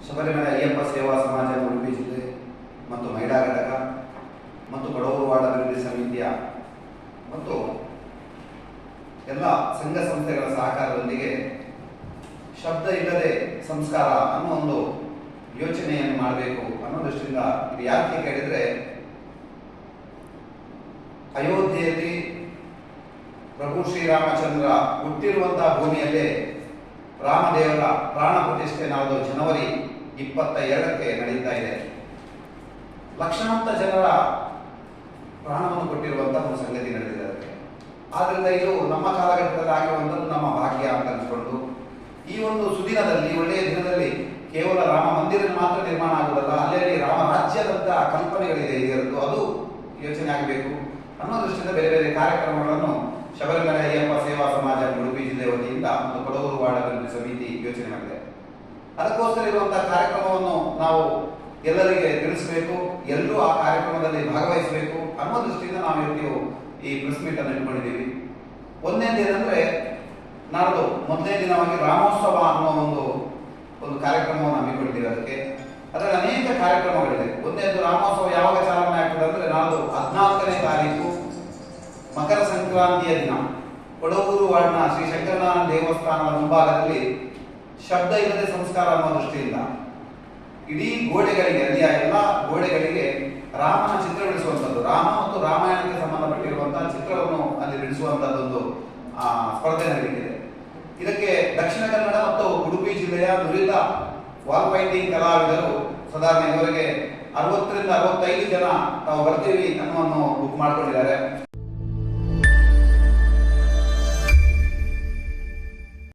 ಶಬರಿಮಲೆ ಅಯ್ಯಪ್ಪ ಸೇವಾ ಸಮಾಜ ಉಡುಪಿ ಜಿಲ್ಲೆ ಮತ್ತು ಮಹಿಳಾ ಘಟಕ ಮತ್ತು ಕೊಡಗು ವಾರ್ಡ್ ಅಭಿವೃದ್ಧಿ ಸಮಿತಿಯ ಮತ್ತು ಎಲ್ಲ ಸಂಘ ಸಂಸ್ಥೆಗಳ ಸಹಕಾರದೊಂದಿಗೆ ಶಬ್ದ ಇಲ್ಲದೆ ಸಂಸ್ಕಾರ ಅನ್ನೋ ಒಂದು ಯೋಚನೆಯನ್ನು ಮಾಡಬೇಕು ಅನ್ನೋ ದೃಷ್ಟಿಯಿಂದ ಇದು ಯಾಕೆ ಕೇಳಿದರೆ, ಅಯೋಧ್ಯೆಯಲ್ಲಿ ಪ್ರಭು ಶ್ರೀರಾಮಚಂದ್ರ ಹುಟ್ಟಿರುವಂತಹ ಭೂಮಿಯಲ್ಲೇ ರಾಮದೇವರ ಪ್ರಾಣ ಪ್ರತಿಷ್ಠೆ ನಾಳೆ ಜನವರಿ 22ಕ್ಕೆ ನಡೀತಾ ಇದೆ. ಲಕ್ಷಾಂತರ ಜನರ ಪ್ರಾಣವನ್ನು ಕೊಟ್ಟಿರುವಂತಹ ಒಂದು ಸಂಗತಿ ನಡೆದಿದೆ. ಅದಕ್ಕೆ ಆದ್ರಿಂದ ಇದು ನಮ್ಮ ಕಾಲಘಟ್ಟದಲ್ಲಿ ಆಗಿರುವಂಥದ್ದು ನಮ್ಮ ಭಾಗ್ಯ ಅಂತ ಅನ್ಸ್ಕೊಂಡು, ಈ ಒಂದು ಸುದಿನದಲ್ಲಿ, ಒಳ್ಳೆಯ ದಿನದಲ್ಲಿ ಕೇವಲ ರಾಮ ಮಂದಿರ ಮಾತ್ರ ನಿರ್ಮಾಣ ಆಗುವುದಲ್ಲ, ಅಲ್ಲಲ್ಲಿ ರಾಮ ರಾಜ್ಯದಂತ ಕಲ್ಪನೆಗಳಿದೆ ಇದರದ್ದು, ಅದು ಯೋಚನೆ ಆಗಬೇಕು ಅನ್ನೋ ದೃಷ್ಟಿಯಿಂದ ಬೇರೆ ಬೇರೆ ಕಾರ್ಯಕ್ರಮಗಳನ್ನು ಶಬರಿಮಲೆ ಅಯ್ಯಪ್ಪ ಸೇವಾ ಸಮಾಜ ಉಡುಪಿ ಜಿಲ್ಲೆ ವತಿಯಿಂದ ಮತ್ತು ಕೊಡಗು ವಾರ್ಡ್ ಅಭಿವೃದ್ಧಿ ಸಮಿತಿ ಯೋಚನೆ ಮಾಡಿದೆ. ಅದಕ್ಕೋಸ್ಕರ ಇರುವಂತಹ ಕಾರ್ಯಕ್ರಮವನ್ನು ನಾವು ಎಲ್ಲರಿಗೆ ತಿಳಿಸಬೇಕು, ಎಲ್ಲರೂ ಆ ಕಾರ್ಯಕ್ರಮದಲ್ಲಿ ಭಾಗವಹಿಸಬೇಕು ಅನ್ನೋ ದೃಷ್ಟಿಯಿಂದ ನಾವು ಇವತ್ತು ಈ ಪ್ರೆಸ್ ಮೀಟ್ ಅನ್ನು ಇಟ್ಕೊಂಡಿದ್ದೀವಿ. ಒಂದನೇದೇನೆಂದ್ರೆ, ನಾಡ್ದು ಮೊದಲನೇ ದಿನವಾಗಿ ರಾಮೋತ್ಸವ ಅನ್ನೋ ಒಂದು ಕಾರ್ಯಕ್ರಮವನ್ನು ಹಮ್ಮಿಕೊಂಡಿದ್ದೀವಿ. ಅದರಲ್ಲಿ ಅನೇಕ ಕಾರ್ಯಕ್ರಮಗಳಿದೆ. ಒಂದನೇದು ರಾಮೋತ್ಸವ ಯಾವಾಗ ಚಾಲನೆ ಆಗ್ತದೆ ಅಂದ್ರೆ, ನಾಡ್ದು 14ನೇ ತಾರೀಕು ಮಕರ ಸಂಕ್ರಾಂತಿಯ ದಿನ ಕೊಡಗೂರು ವಾರ್ಡ್ನ ಶ್ರೀ ಶಂಕರನಾರಾಯಣ ದೇವಸ್ಥಾನದ ಮುಂಭಾಗದಲ್ಲಿ ಶಬ್ದ ಇಲ್ಲದೆ ಸಂಸ್ಕಾರ ಅನ್ನೋ ದೃಷ್ಟಿಯಿಂದ ಇಡೀ ಗೋಡೆಗಳಿಗೆ, ಅಲ್ಲಿಯ ಎಲ್ಲ ಗೋಡೆಗಳಿಗೆ ರಾಮನ ಚಿತ್ರ ಬಿಡಿಸುವಂಥದ್ದು, ರಾಮ ಮತ್ತು ರಾಮಾಯಣಕ್ಕೆ ಸಂಬಂಧಪಟ್ಟಿರುವಂತಹ ಚಿತ್ರವನ್ನು ಅಲ್ಲಿ ಬಿಡಿಸುವಂತಹದ್ದೊಂದು ಸ್ಪರ್ಧೆ ನಡೀತಿದೆ. ಇದಕ್ಕೆ ದಕ್ಷಿಣ ಕನ್ನಡ ಮತ್ತು ಉಡುಪಿ ಜಿಲ್ಲೆಯ ನುರಿತ ವಾಲ್ ಪೈಂಟಿಂಗ್ ಕಲಾವಿದರು ಸಾಧಾರಣ ಇವರಿಗೆ 60 ರಿಂದ 65 ಜನ ತಾವು ಬರ್ತೀವಿ ಅನ್ನೋವನ್ನು ಬುಕ್ ಮಾಡ್ಕೊಂಡಿದ್ದಾರೆ.